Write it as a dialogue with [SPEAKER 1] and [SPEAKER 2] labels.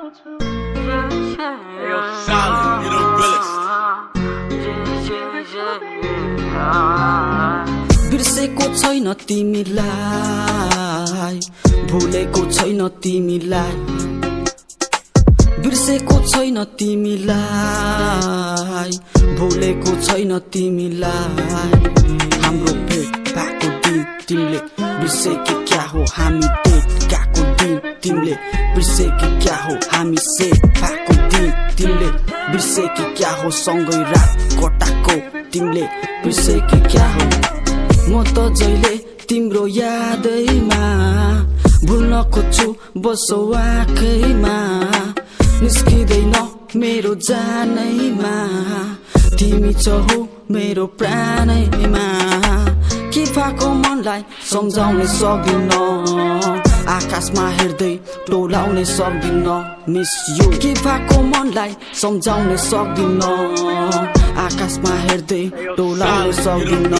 [SPEAKER 1] Solid, you the realest.
[SPEAKER 2] बिर्सेको छैन तिमीलाई, भुलेको छैन तिमीलाई, बिर्सेको छैन तिमीलाई, भुलेको छैन तिमीलाई। हाम्रो भेट भएको दिन तिमीले बिर्से कि क्या हो, हामी डेट गएको दिन तिमीले बिर्से कि क्या हो, हामी सेट भएको दिन तिमीले बिर्से कि क्या हो, सँगै रात कटाको तिमीले बिर्से कि क्या हो। म त जहिले तिम्रो यादैमा भुल्न खोज्छु बसो आँखैमा, निस्किँदैन मेरो जानैमा, तिमी छौ मेरो प्राणैमा। के भएको मनलाई सम्झाउन सक्दिन, आकाशमा हेर्दै टोलाउन सक्दिन मिस यु। के भएको मनलाई सम्झाउन सक्दिन, आकाशमा हेर्दै टोलाउन सक्दिन।